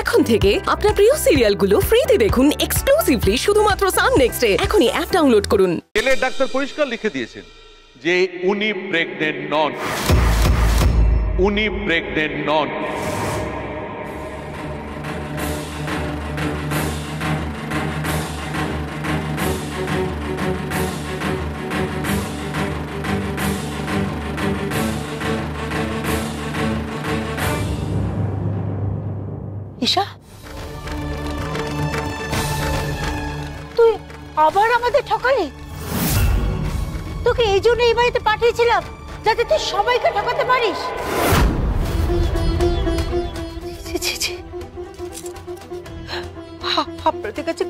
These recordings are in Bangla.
এখন থেকে আপনার প্রিয় সিরিয়ালগুলো ফ্রিতে দেখুন এক্সক্লুসিভলি শুধুমাত্র সান নেক্সটে। এখনই অ্যাপ ডাউনলোড করুন। ছেলে ডাক্তার পরিষ্কার লিখে দিয়েছেন যে উনি প্রেগনেন্ট নন, উনি প্রেগনেন্ট নন। ঈশা, তুই আবার আমাদের ঠকালি? তোকে এই জন্য এই বাড়িতে পাঠিয়েছিলাম যাতে তুই সবাইকে ঠকাতে পারিস। আপনাদের কাছে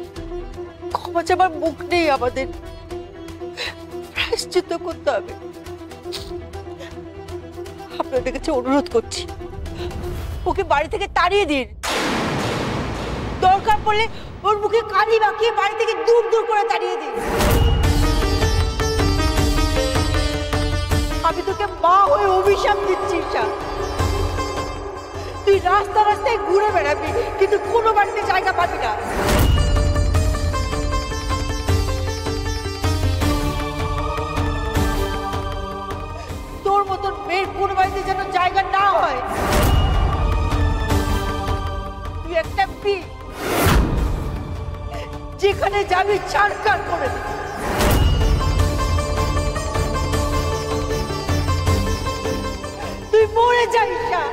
ক্ষমা চাবার মুখ নেই, আমাদের প্রায়শ্চিত্ত করতে হবে। আপনাদের কাছে অনুরোধ করছি, ওকে বাড়ি থেকে তাড়িয়ে দিন। দরকার পড়লে ওর মুখে কালি বাকিয়ে বাড়ি থেকে দূর দূর করে তাড়িয়ে দিন। আমি তোকে মা হয়ে অভিশাপ দিচ্ছি। তুই রাস্তা রাস্তায় ঘুরে বেড়াবি, কিন্তু কোনো বাড়িতে জায়গা পাবি না। তোর মতন মেয়ের কোনো বাড়িতে যেন জায়গা না হয়। তুই একটা মেয়ে, যেখানে যাবি ছাড়খাড় করে দিবি। তুই মরে যা ঈশা,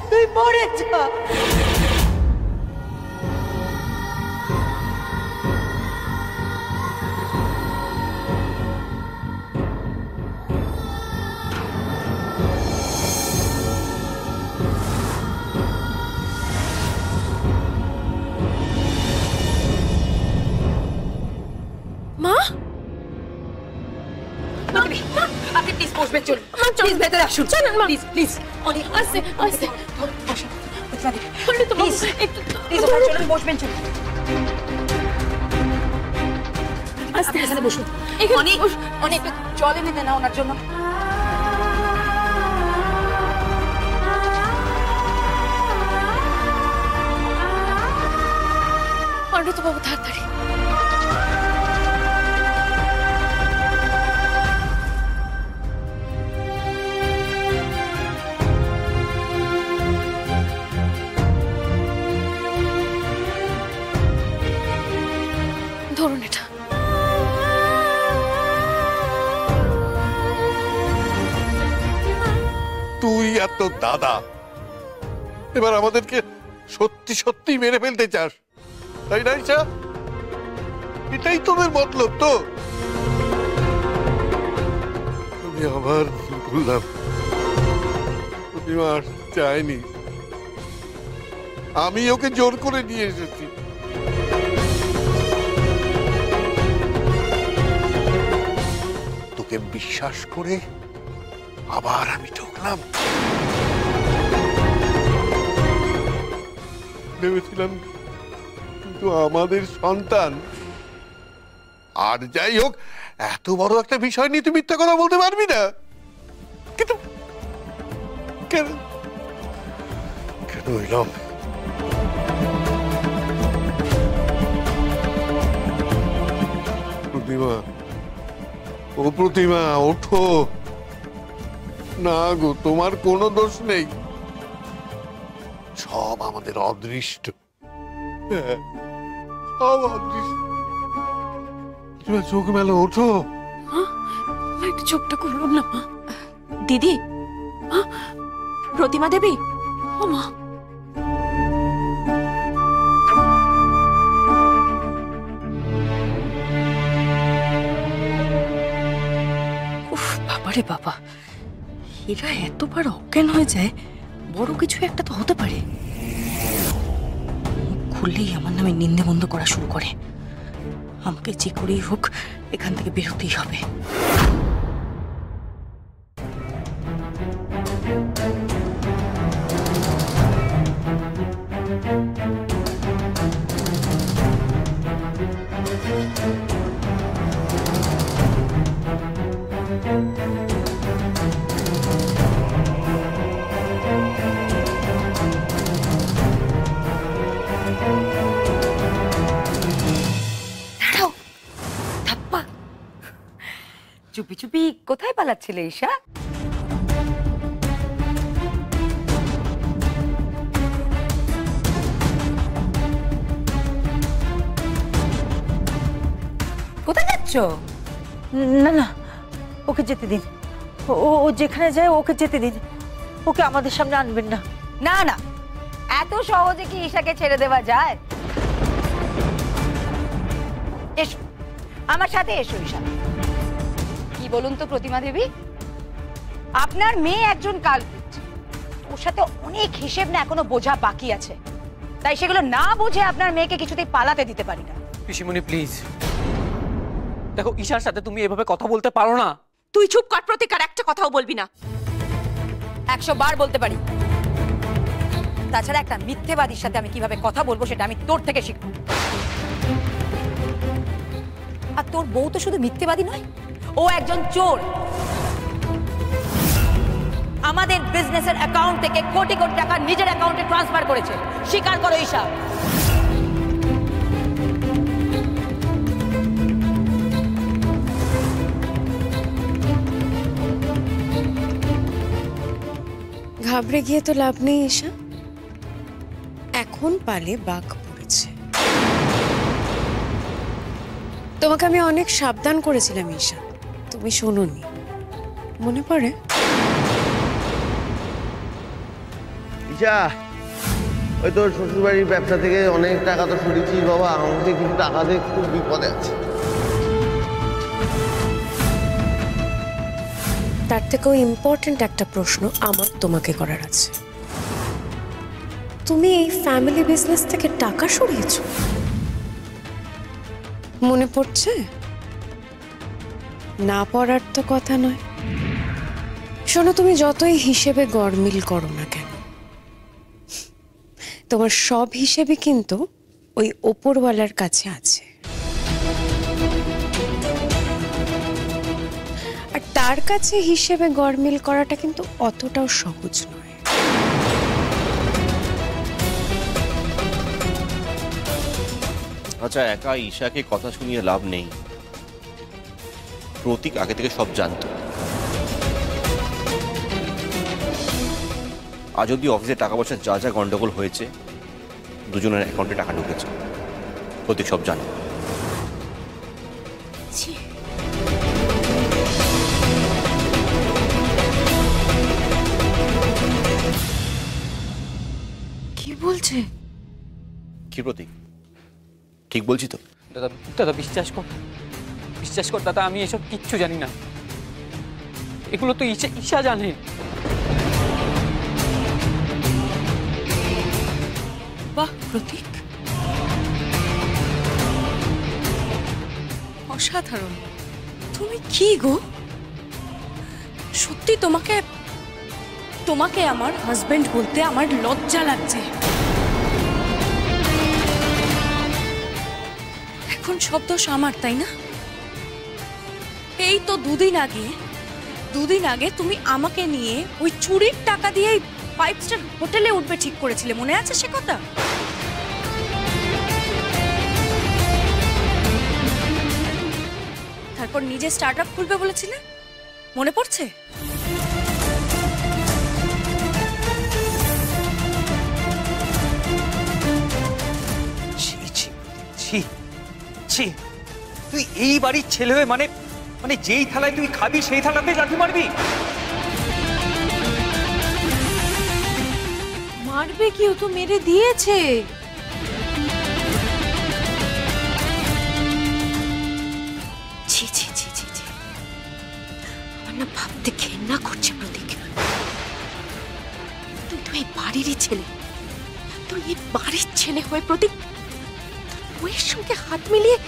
তুই মরে যা। মা, আপনি প্লিজ বসবেন, চলুন প্লিজ ভেতরে আসুন, চলুন প্লিজ প্লিজ। অনেক আস্তে আস্তে বসুন, প্লিজ প্লিজ চলুন, বসবেন, চলুন আস্তে আস্তে বসুন। অনেক অনেক জল এনে দেন না ওনার জন্য। অনেক তো বাবু, তাড়াতাড়ি। ধরুন এটা। তুই আর তোর দাদা এবার আমাদেরকে সত্যি সত্যি মেরে ফেলতে চাস, তাই না ঈশা? এটাই তোদের মতলব তো? আমি আবার বললাম, প্রতিমা চাইনি, আমি ওকে জোর করে নিয়ে এসেছি। তোকে বিশ্বাস করে আবার আমি ঢুকলাম। ভেবেছিলাম কিন্তু আমাদের সন্তান। আর যাই হোক, এত বড় একটা বিষয় নিয়ে তুই মিথ্যা কথা বলতে পারবি না। কিন্তু কেন কেন এলাম? প্রতিমা, ও প্রতিমা, ওঠো না গো, তোমার কোনো দোষ নেই, সব আমাদের অদৃষ্ট। সব অদৃষ্ট। তুমি চোখ মেলো, ওঠো। একটু চোখটা খুলুন না মা। দিদি, প্রতিমা দেবী, ও মা। উফ, বাবারে বাবা, এরা এতবার অজ্ঞান হয়ে যায়, বড় কিছু একটা তো হতে পারে। খুললেই আমার নামে নিন্দে বন্ধ করা শুরু করে। আমাকে যে করেই হোক এখান থেকে বেরোতেই হবে। চুপি চুপি কোথায় পালাচ্ছিলে ঈশা? কোথায় যাচ্ছ? না না, ওকে যেতে দিন। ও যেখানে যায় ওকে যেতে দিন, ওকে আমাদের সামনে আনবেন না। না না, এত সহজে কি ঈশাকে ছেড়ে দেওয়া যায়? এসো আমার সাথে, এসো ঈশা। কি বলুন তো প্রতিমা দেবী, আপনার মেয়ে একজন কালপ্রিট, ওর সাথে অনেক হিসেব না এখনো বোঝা বাকি আছে, তাই সেগুলো না বুঝে আপনার মেয়েকে কিছুতেই পালাতে দিতে পারি না। পিসিমণি প্লিজ, দেখো ঈশার সাথে তুমি এভাবে কথা বলতে পারো না। তুই চুপ কর প্রতীক, আর একটা কথাও বলবি না। 100 বার বলতে পারি। তাছাড়া একটা মিথ্যেবাদীর সাথে আমি কিভাবে কথা বলবো সেটা আমি তোর থেকে শিখব। আর তোর বউ তো শুধু মিথ্যেবাদী নয়, ও একজন চোর। আমাদের বিজনেসের অ্যাকাউন্ট থেকে কোটি কোটি টাকা নিজের অ্যাকাউন্টে ট্রান্সফার করেছে। স্বীকার করো ঈশা। ঘাবড়ে গিয়ে তো লাভ নেই ঈশা, এখন পালে বাঘ পড়েছে। তোমাকে আমি অনেক সাবধান করেছিলাম ঈশা, তুমি শোনোনি, মনে পড়ে? ঈশা, ওই তোর শ্বশুরবাড়ির ব্যবসা থেকে অনেক টাকা তো সরিয়েছিস বাবা, আমাকে কিছু টাকা দিয়ে খুব বিপদে আছে। তার থেকেও ইম্পর্টেন্ট একটা প্রশ্ন আমার তোমাকে করার আছে। তুমি এই ফ্যামিলি বিজনেস থেকে টাকা সরিয়েছো, মনে পড়ছে? না পড়ার তো কথা নয়। শোনো, তুমি যতই হিসেবে গরমিল করো না কেন, তোমার সব হিসেবে কিন্তু ওই ওপরওয়ালার কাছে আছে, আর তার কাছে হিসেবে গরমিল করাটা কিন্তু অতটাও সহজ নয়। আচ্ছা, একা ঈশাকে কথা শুনিয়ে লাভ নেই। প্রতীক আগে থেকে সব জানতো। আজ অব্দি অফিসে টাকা পয়সা যা যা গন্ডগোল হয়েছে, দুজনের অ্যাকাউন্টে টাকা ঢুকেছে, প্রতীক সব জানে। কি বলছে? কি প্রতীক, ঠিক বলছি তো? দাদা দাদা বিশ্বাস কর, বিশ্বাস কর দাদা, আমি এসব কিচ্ছু জানি না। এগুলো তো ঈশা জানে। বাহ প্রতীক, অসাধারণ। তুমি কি গো, সত্যি তোমাকে তোমাকে আমার হাজবেন্ড বলতে আমার লজ্জা লাগছে। এখন সব দোষ আমার, তাই না? এই তো দুদিন আগে তুমি আমাকে নিয়ে ওই চুরির টাকা দিয়ে 5 স্টার হোটেলে উঠবে ঠিক করেছিলে, মনে আছে সে কথা? তারপর নিজে স্টার্টআপ খুলবে বলেছিলে, মনে পড়ছে? তুই এই বাড়ির ছেলে হয়ে মানে যেই থালায় তুই খাবি সেই থালাতে লাথি মারবি? মারবে কি, ও তো মেরে দিয়েছে। ছি ছি ছি ছি ছি, আমার না ভাবতে ঘেন্না করছে প্রতীক। তুই তো এই বাড়িরই ছেলে, তুই এই বাড়ির ছেলে হয়ে প্রতীক বইয়ের সঙ্গে হাত মিলিয়ে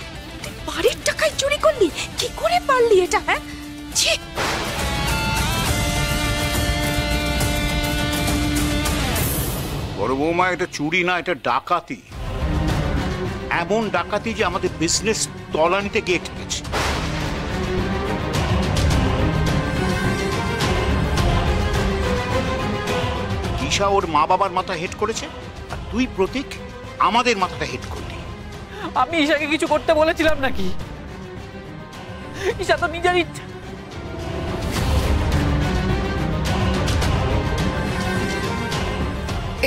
তুই বাড়ির টাকায় চুরি করলি? কি করে পারলি এটা? হ্যাঁ, ছি। বড় বৌমা, এটা চুরি না, এটা ডাকাতি। এমন ডাকাতি যে আমাদের বিজনেস তলানিতে গিয়ে ঠেকেছে। ঈশা ওর মা বাবার মাথা হেট করেছে, আর তুই প্রতীক আমাদের মাথাটা হেট করলি। আমি ঈশাকে কিছু করতে বলেছিলাম নাকি? ঈশা তো নিজের ইচ্ছা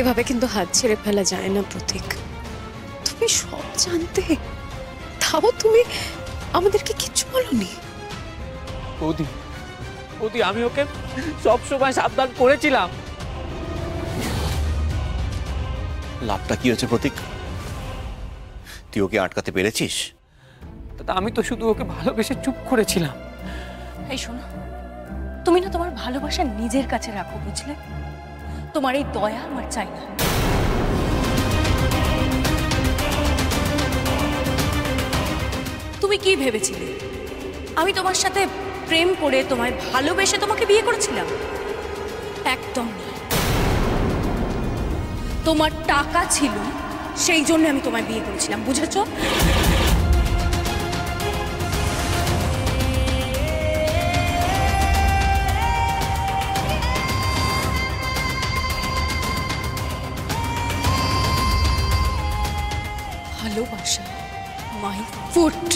এভাবে কিন্তু হাত ছেড়ে ফেলা যায় না প্রতীক। তুমি সব জানতে, তাও তুমি আমাদেরকে কিচ্ছু বলনি। বৌদি, বৌদি, আমি ওকে সবসময় সাবধান করেছিলাম। লাভটা কি হয়েছে প্রতীক? তুই ওকে আটকাতে পেরেছিস? দাদা, আমি তো শুধু ওকে ভালোবেসে চুপ করেছিলাম। এই শোনো, তুমি না তোমার ভালোবাসা নিজের কাছে রাখো, বুঝলে? তোমার এই দয়া আমার চাই না। তুমি কি ভেবেছিলে আমি তোমার সাথে প্রেম করে তোমায় ভালোবেসে তোমাকে বিয়ে করেছিলাম? একদম না। তোমার টাকা ছিল, সেই জন্য আমি তোমায় বিয়ে করেছিলাম, বুঝেছো? ভালোবাসা মাই ফুট।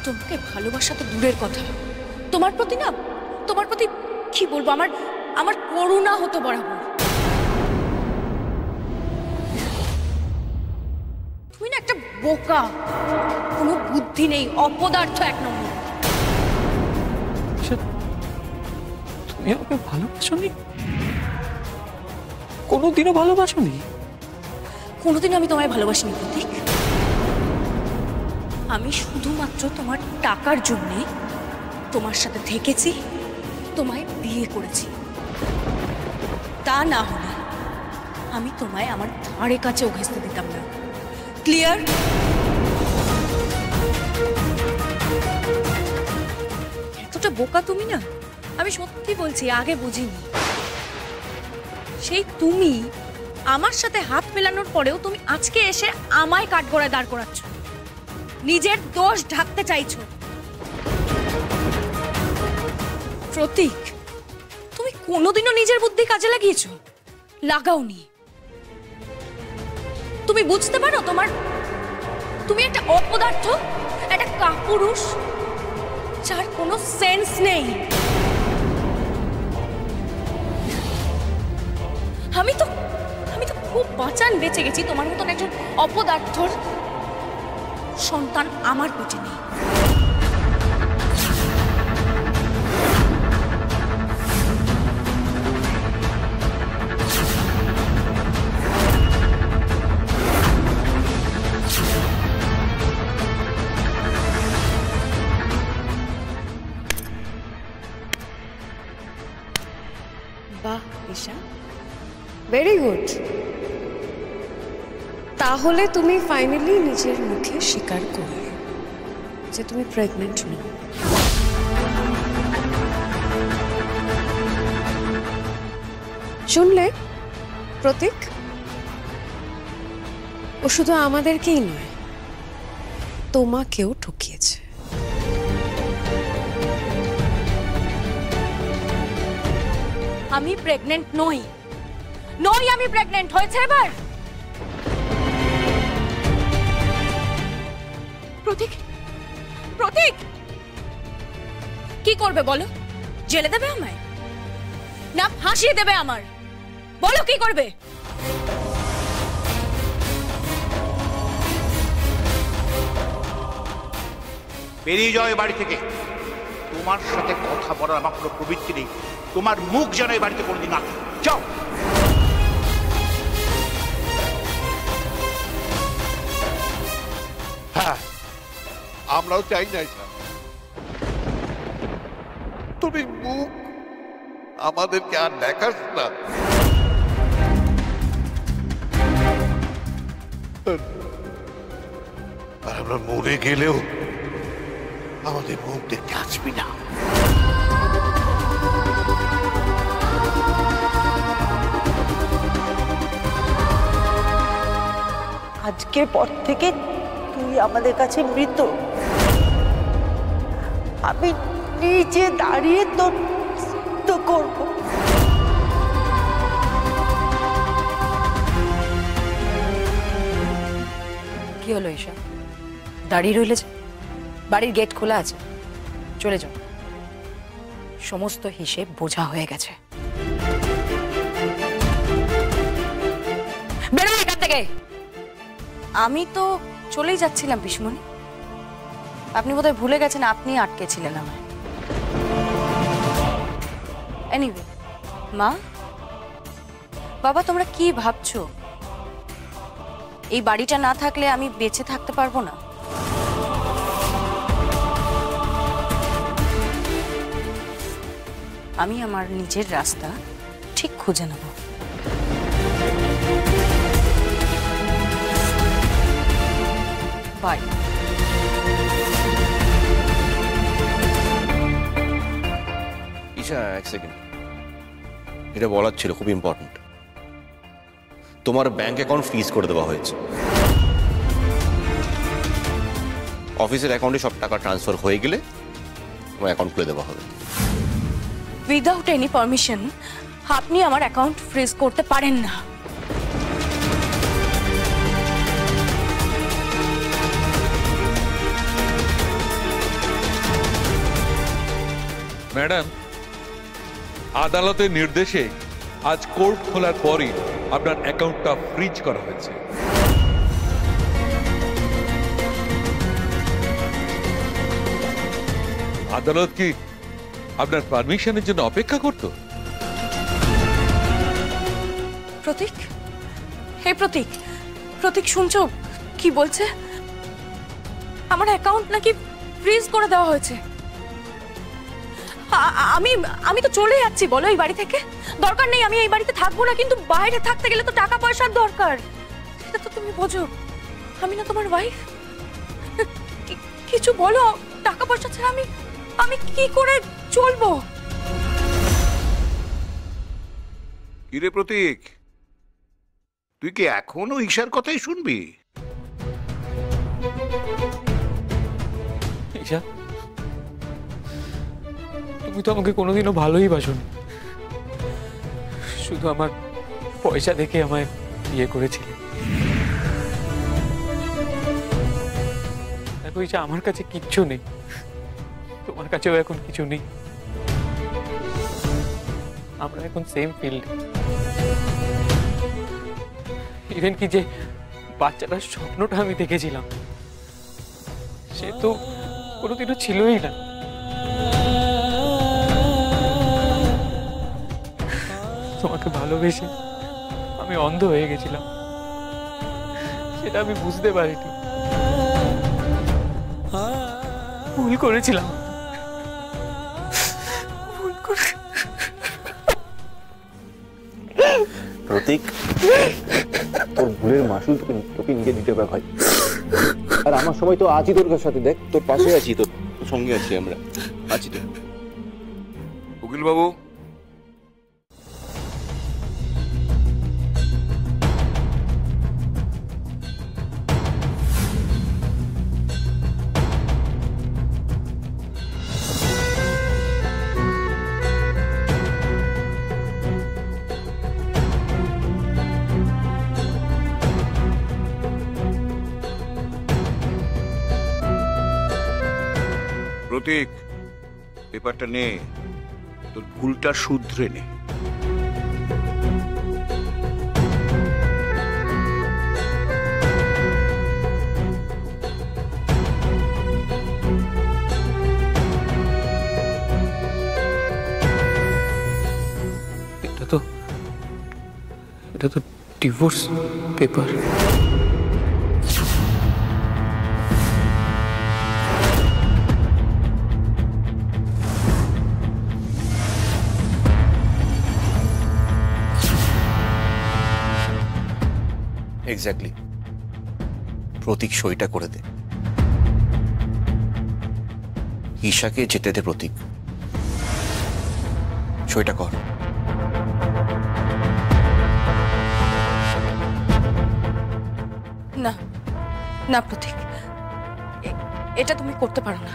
তোমাকে ভালোবাসা তো দূরের কথা, তোমার প্রতি না, তোমার প্রতি কি বলবো, আমার আমার করুণা হতো বরাবর। তুমি না একটা বোকা, কোনো বুদ্ধি নেই, অপদার্থ এক নম্বর। তুমি আমাকে ভালোবাসোনি? কোনোদিনও ভালোবাসোনি? কোনোদিন আমি তোমায় ভালোবাসিনি প্রতীক। আমি শুধুমাত্র তোমার টাকার জন্যে তোমার সাথে থেকেছি, তোমায় বিয়ে করেছি। তা না হলে আমি তোমায় আমার ধারে কাছেও ঘেঁষতে দিতাম না। ক্লিয়ার? এতটা বোকা তুমি না, আমি সত্যি বলছি, আগে বুঝিনি। সেই তুমি আমার সাথে হাত মেলানোর পরেও তুমি আজকে এসে আমায় কাঠগড়ায় দাঁড় করাচ্ছ, নিজের দোষ ঢাকতে চাইছো। প্রতীক, তুমি কোনোদিনও নিজের বুদ্ধি কাজে লাগিয়েছো? লাগাওনি। তুমি বুঝতে পারো তুমি একটা অপদার্থ, একটা কাপুরুষ, যার কোনো সেন্স নেই। আমি তো খুব বাঁচান বেঁচে গেছি, তোমার মতন একজন অপদার্থর সন্তান আমার পেটে নেই। বাহ ঈশা, ভেরি গুড। তাহলে তুমি ফাইনালি নিজের মুখে স্বীকার করলে যে তুমি প্রেগনেন্ট নও। শুনলে প্রতীক, ও শুধু আমাদেরকেই নয়, তোমাকেও ঠকিয়েছে। আমি প্রেগনেন্ট নই, আমি প্রেগনেন্ট হয়েছে এবার। প্রতীক, প্রতীক, কি করবে বলো? জেলে দেবে আমায়, না ফাঁসিয়ে দেবে আমার? বলো কি করবে? বেরিয়ে যাও এই বাড়ি থেকে। তোমার সাথে কথা বলার আমার কোনো প্রবৃত্তি নেই। তোমার মুখ যেন এই বাড়িতে কোনোদিন না। যাও। হ্যাঁ, আমরাও চাই না এটা। তোর এই মুখ আমাদেরকে আর দেখাস না। আর আমরা মরে গেলেও আমাদের মুখ দেখতে আসবি না। আজকের পর থেকে তুই আমাদের কাছে মৃত। আমি নিচে দাঁড়িয়ে তোর তো করবো। কি হলো ঈশা, দাঁড়িয়ে রইলে যে? বাড়ির গেট খোলা আছে, চলে যাও। সমস্ত হিসেব বোঝা হয়ে গেছে। বেরো এখান থেকে। আমি তো চলেই যাচ্ছিলাম পিসমণি। আপনি বোধহয় ভুলে গেছেন আপনি আটকে ছিলেন আমায়। এনিওয়ে, মা বাবা তোমরা কি ভাবছো? এই বাড়িটা না থাকলে আমি বেঁচে থাকতে পারবো না? আমি আমার নিজের রাস্তা ঠিক খুঁজে নেব। বাই। ঈশা, এক সেকেন্ড, এটা বলার ছিল, খুব ইম্পর্টেন্ট। তোমার ব্যাংক অ্যাকাউন্ট ফ্রিজ করে দেওয়া হয়েছে। অফিসের অ্যাকাউন্টে সব টাকা ট্রান্সফার হয়ে গেলে তোমার অ্যাকাউন্ট খুলে দেওয়া হবে। উইদাউট এনি পারমিশন আপনি আমার অ্যাকাউন্ট ফ্রিজ করতে পারেন না। ম্যাডাম, আদালতের নির্দেশে আজ কোর্ট খোলার পরই আপনার অ্যাকাউন্টটা ফ্রিজ করা হয়েছে। আদালত কি আপনার পারমিশনের জন্য অপেক্ষা করত? প্রতীক, হে প্রতীক, প্রতীক শুনছো কি বলছে? আমার অ্যাকাউন্ট নাকি ফ্রিজ করে দেওয়া হয়েছে। আমি তো চলে যাচ্ছি বলো এই বাড়ি থেকে। দরকার নেই, আমি এই বাড়িতে থাকবো না, কিন্তু বাইরে থাকতে গেলে তো টাকা পয়সার দরকার। সেটা তো তুমি বোঝো, আমি না তোমার ওয়াইফ। কিছু বলো, টাকা পয়সা ছাড়া আমি কি করে চলবো? কিরে প্রতীক, তুই কি এখনো ঈশার কথাই শুনবি? ঈশা, তুমি তো আমাকে কোনোদিনও ভালোই বাসোনি, শুধু আমার পয়সা দেখে আমায় বিয়ে করেছিলে। দেখো ঈশা, আমার কাছে কিচ্ছু নেই, তোমার কাছেও এখন কিছু নেই। আমরা এখন সেম ফিল্ড। ইভেন কি যে বাচ্চাটার স্বপ্নটা আমি দেখেছিলাম সে তো কোনোদিনও ছিলই না। তোমাকে ভালোবেসে আমি অন্ধ হয়ে গেছিলাম, সেটা আমি বুঝতে পারিনি। ভুল করেছিলাম, ভুল করে। প্রতীক, তোর ভুলের মাসুল তোকে নিজে দিতে হবে ভাই। আর আমার সময় তো আছি তোর সাথে, দেখ তোর পাশে আছি, তোর সঙ্গে আছি, আমরা আছি তো। উকিল বাবু, প্রতীক, পেপারটা নে, তোর ভুলটা শুধরে নে। এটা তো ডিভোর্স পেপার। এক্স্যাক্টলি, প্রতীক সইটা করে দে। ঈশাকে যেতে দে প্রতীক, সইটা কর। না না প্রতীক, এটা তুমি করতে পারো না।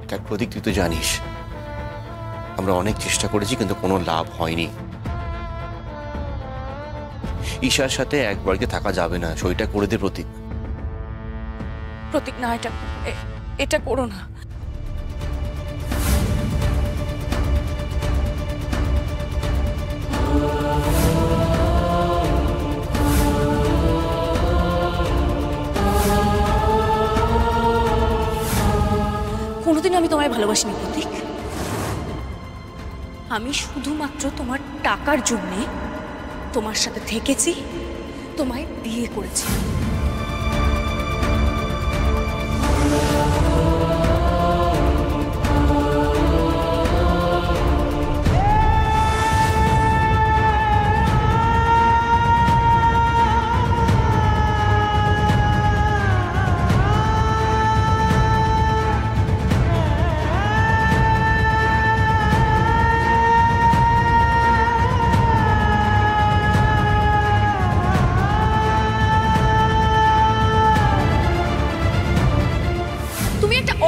দেখ প্রতীক, তুই তো জানিস আমরা অনেক চেষ্টা করেছি কিন্তু কোনো লাভ হয়নি। ঈশার সাথে এক বাড়িতে থাকা যাবে না, সইটা করে দে প্রতীক। প্রতীক না, এটা এটা করো না। কোনোদিন আমি তোমায় ভালোবাসিনি প্রতীক। আমি শুধুমাত্র তোমার টাকার জন্যে তোমার সাথে থেকেছি, তোমায় বিয়ে করেছি।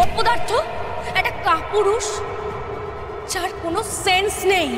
অপদার্থ, একটা কাপুরুষ যার কোনো সেন্স নেই।